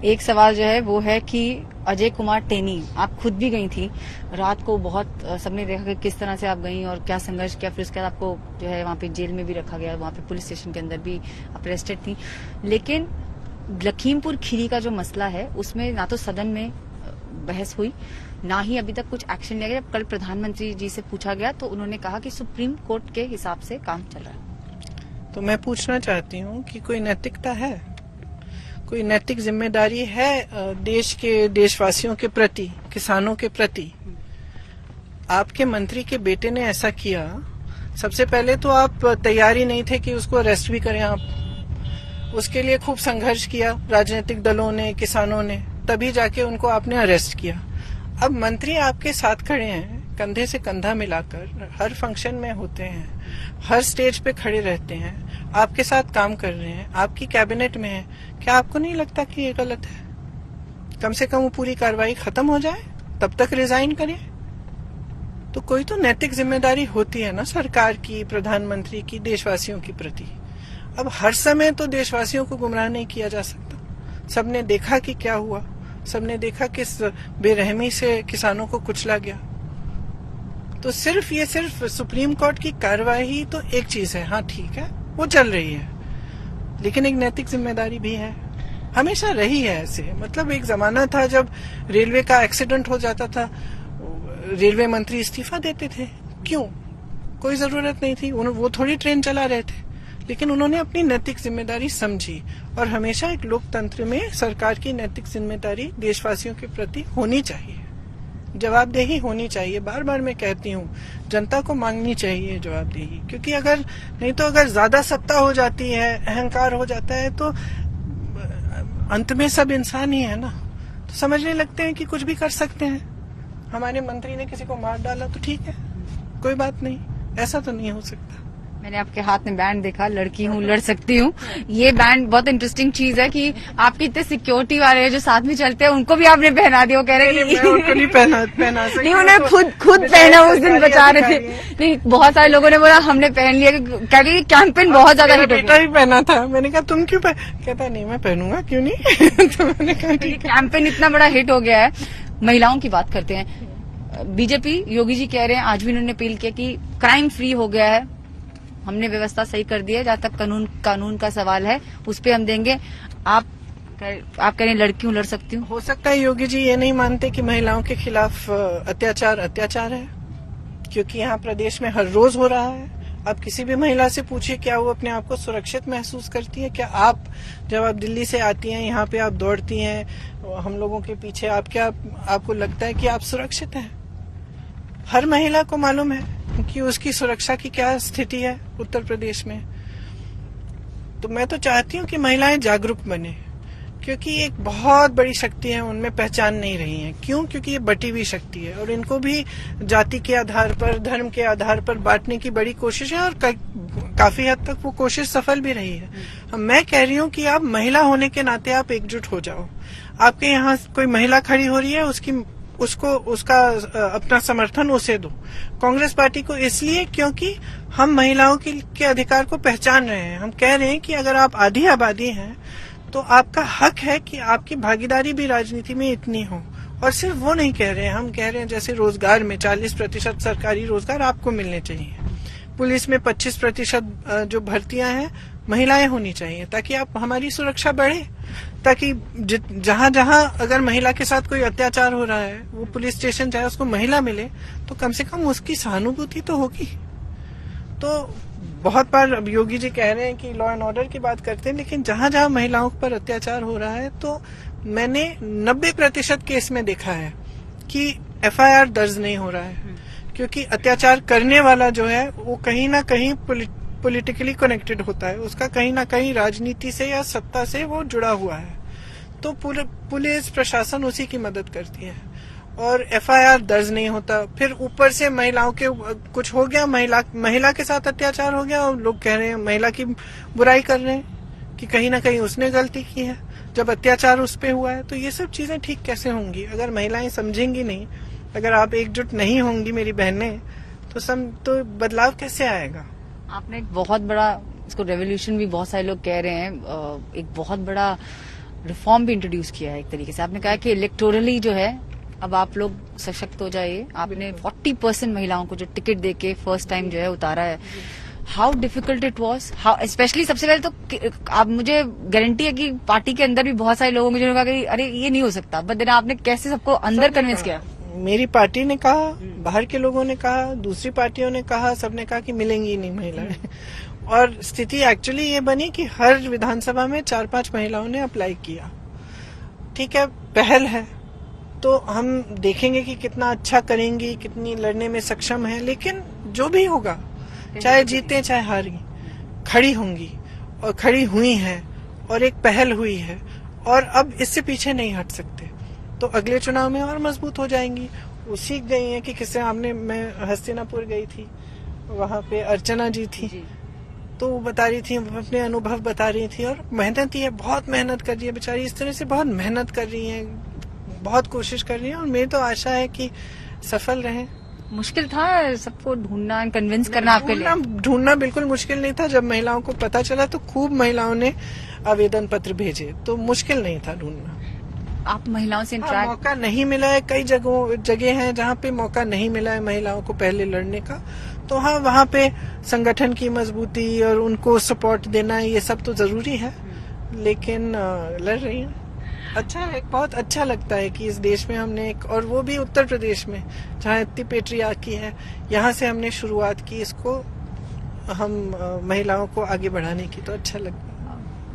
एक सवाल जो है वो है कि अजय कुमार टेनी, आप खुद भी गई थी रात को, बहुत सबने देखा कि किस तरह से आप गई और क्या संघर्ष किया। फिर उसके बाद आपको जो है वहाँ पे जेल में भी रखा गया, वहाँ पे पुलिस स्टेशन के अंदर भी आप अरेस्टेड थी। लेकिन लखीमपुर खीरी का जो मसला है उसमें ना तो सदन में बहस हुई, ना ही अभी तक कुछ एक्शन लिया गया। कल प्रधानमंत्री जी से पूछा गया तो उन्होंने कहा कि सुप्रीम कोर्ट के हिसाब से काम चल रहा है। तो मैं पूछना चाहती हूँ कि कोई नैतिकता है, कोई नैतिक जिम्मेदारी है देश के देशवासियों के प्रति, किसानों के प्रति? आपके मंत्री के बेटे ने ऐसा किया, सबसे पहले तो आप तैयारी नहीं थे कि उसको अरेस्ट भी करें। आप उसके लिए खूब संघर्ष किया, राजनीतिक दलों ने, किसानों ने, तभी जाके उनको आपने अरेस्ट किया। अब मंत्री आपके साथ खड़े हैं, कंधे से कंधा मिलाकर हर फंक्शन में होते हैं, हर स्टेज पे खड़े रहते हैं, आपके साथ काम कर रहे हैं, आपकी कैबिनेट में है। क्या आपको नहीं लगता कि ये गलत है? कम से कम वो पूरी कार्रवाई खत्म हो जाए, तब तक रिजाइन करें। तो कोई तो नैतिक जिम्मेदारी होती है ना सरकार की, प्रधानमंत्री की, देशवासियों के प्रति। अब हर समय तो देशवासियों को गुमराह नहीं किया जा सकता। सबने देखा कि क्या हुआ, सबने देखा किस बेरहमी से किसानों को कुचला गया। तो सिर्फ सुप्रीम कोर्ट की कार्रवाई तो एक चीज है, हाँ ठीक है, वो चल रही है, लेकिन एक नैतिक जिम्मेदारी भी है, हमेशा रही है ऐसे। मतलब एक जमाना था जब रेलवे का एक्सीडेंट हो जाता था, रेलवे मंत्री इस्तीफा देते थे। क्यों? कोई जरूरत नहीं थी, वो थोड़ी ट्रेन चला रहे थे, लेकिन उन्होंने अपनी नैतिक जिम्मेदारी समझी। और हमेशा एक लोकतंत्र में सरकार की नैतिक जिम्मेदारी देशवासियों के प्रति होनी चाहिए, जवाबदेही होनी चाहिए। बार बार मैं कहती हूँ, जनता को मांगनी चाहिए जवाबदेही, क्योंकि अगर नहीं तो अगर ज्यादा सत्ता हो जाती है, अहंकार हो जाता है, तो अंत में सब इंसान ही है ना। तो समझने लगते हैं कि कुछ भी कर सकते हैं। हमारे मंत्री ने किसी को मार डाला तो ठीक है, कोई बात नहीं, ऐसा तो नहीं हो सकता। मैंने आपके हाथ में बैंड देखा, लड़की हूँ लड़ सकती हूँ। ये बैंड बहुत इंटरेस्टिंग चीज है कि आपके इतने सिक्योरिटी वाले जो साथ में चलते हैं उनको भी आपने पहना दिया। वो कह रहे हैं कि उनको नहीं पहना सकती। नहीं, उन्हें खुद पहना, उस दिन बचा रहे थे। नहीं, बहुत सारे लोगों ने बोला हमने पहन लिया, कह रही कैंपेन बहुत ज्यादा हिट हो गया। बेटा ही पहना था, मैंने कहा तुम क्यों कहता नहीं मैं पहनूंगा, क्यों नहीं। तो मैंने कहा ठीक है। कैंपेन इतना बड़ा हिट हो गया है। महिलाओं की बात करते हैं, बीजेपी योगी जी कह रहे हैं, आज भी उन्होंने अपील किया कि क्राइम फ्री हो गया है, हमने व्यवस्था सही कर दी है, जहां तक कानून का सवाल है उस पे हम देंगे। आप कह रहे हैं लड़कियों लड़ सकती हूँ। हो सकता है योगी जी ये नहीं मानते कि महिलाओं के खिलाफ अत्याचार है, क्योंकि यहाँ प्रदेश में हर रोज हो रहा है। आप किसी भी महिला से पूछिए, क्या वो अपने आप को सुरक्षित महसूस करती है? क्या आप जब आप दिल्ली से आती हैं, यहाँ पे आप दौड़ती हैं हम लोगों के पीछे, आपको लगता है कि आप सुरक्षित हैं? हर महिला को मालूम है कि उसकी सुरक्षा की क्या स्थिति है उत्तर प्रदेश में। तो मैं तो चाहती हूँ कि महिलाएं जागरूक बने, क्योंकि एक बहुत बड़ी शक्ति है उनमें, पहचान नहीं रही है। क्यों? क्योंकि ये बटी हुई शक्ति है और इनको भी जाति के आधार पर, धर्म के आधार पर बांटने की बड़ी कोशिश है, और काफी हद तक वो कोशिश सफल भी रही है। मैं कह रही हूँ कि आप महिला होने के नाते आप एकजुट हो जाओ। आपके यहाँ कोई महिला खड़ी हो रही है, उसका अपना समर्थन उसे दो। कांग्रेस पार्टी को इसलिए क्योंकि हम महिलाओं के अधिकार को पहचान रहे हैं। हम कह रहे हैं कि अगर आप आधी आबादी हैं तो आपका हक है कि आपकी भागीदारी भी राजनीति में इतनी हो। और सिर्फ वो नहीं कह रहे हैं, हम कह रहे हैं जैसे रोजगार में 40% सरकारी रोजगार आपको मिलने चाहिए, पुलिस में 25% जो भर्तियां हैं महिलाएं होनी चाहिए, ताकि आप हमारी सुरक्षा बढ़े, ताकि जहां जहां अगर महिला के साथ कोई अत्याचार हो रहा है, वो पुलिस स्टेशन चाहे उसको महिला मिले, तो कम से कम उसकी सहानुभूति तो होगी। तो बहुत बार अब योगी जी कह रहे हैं कि लॉ एंड ऑर्डर की बात करते हैं, लेकिन जहां जहां महिलाओं पर अत्याचार हो रहा है, तो मैंने 90% केस में देखा है कि FIR दर्ज नहीं हो रहा है, क्योंकि अत्याचार करने वाला जो है वो कहीं ना कहीं पॉलिटिकली कनेक्टेड होता है, उसका कहीं ना कहीं राजनीति से या सत्ता से वो जुड़ा हुआ है। तो पुलिस प्रशासन उसी की मदद करती है और FIR दर्ज नहीं होता। फिर ऊपर से महिलाओं के कुछ हो गया, महिला के साथ अत्याचार हो गया, और लोग कह रहे हैं, महिला की बुराई कर रहे हैं कि कहीं ना कहीं उसने गलती की है जब अत्याचार उस पे हुआ है। तो ये सब चीजें ठीक कैसे होंगी अगर महिलाएं समझेंगी नहीं, अगर आप एकजुट नहीं होंगी मेरी बहनें, तो बदलाव कैसे आएगा? आपने एक बहुत बड़ा, इसको रेवोल्यूशन भी बहुत सारे लोग कह रहे हैं, एक बहुत बड़ा रिफॉर्म भी इंट्रोड्यूस किया है एक तरीके से। आपने कहा कि इलेक्टोरली जो है अब आप लोग सशक्त हो जाइए। आपने 40% महिलाओं को जो टिकट देके फर्स्ट टाइम जो है उतारा है। How difficult it was, how specially सबसे पहले तो आप, मुझे गारंटी है कि पार्टी के अंदर भी बहुत सारे लोगों को कहा कि अरे ये नहीं हो सकता, बट देन आपने कैसे सबको अंदर कन्विंस किया? मेरी पार्टी ने कहा, बाहर के लोगों ने कहा, दूसरी पार्टियों ने कहा, सबने कहा कि मिलेंगी नहीं महिलाएं। और स्थिति एक्चुअली ये बनी कि हर विधानसभा में 4-5 महिलाओं ने अप्लाई किया। ठीक है, पहल है तो हम देखेंगे कि कितना अच्छा करेंगी, कितनी लड़ने में सक्षम है, लेकिन जो भी होगा, चाहे जीते चाहे हारी, खड़ी होंगी और खड़ी हुई हैं और एक पहल हुई है और अब इससे पीछे नहीं हट सकते। तो अगले चुनाव में और मजबूत हो जाएंगी। वो सीख गई हैं कि किससे हमने, मैं हस्तिनापुर गई थी, वहां पे अर्चना जी थी, तो वो बता रही थी, अपने अनुभव बता रही थी और मेहनती है, बहुत मेहनत कर रही है बेचारी, इस तरह से बहुत मेहनत कर रही है, बहुत कोशिश कर रही है और मेरी तो आशा है कि सफल रहे। मुश्किल था सबको ढूंढना, कन्विंस करना आपके लिए? ढूंढना बिल्कुल मुश्किल नहीं था। जब महिलाओं को पता चला तो खूब महिलाओं ने आवेदन पत्र भेजे, तो मुश्किल नहीं था ढूंढना। आप महिलाओं से इंटरेक्ट, मौका नहीं मिला है, कई जगह हैं जहाँ पे मौका नहीं मिला है महिलाओं को पहले लड़ने का, तो हाँ वहाँ पे संगठन की मजबूती और उनको सपोर्ट देना ये सब तो जरूरी है, लेकिन लड़ रही हैं। अच्छा है, बहुत अच्छा लगता है कि इस देश में हमने एक, और वो भी उत्तर प्रदेश में जहाँ इतनी पेट्रियार्की है, यहाँ से हमने शुरुआत की इसको, हम महिलाओं को आगे बढ़ाने की, तो अच्छा लगता है।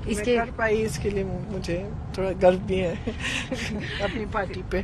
इसके कर पाई, इसके लिए मुझे थोड़ा गर्व भी है अपनी पार्टी पे।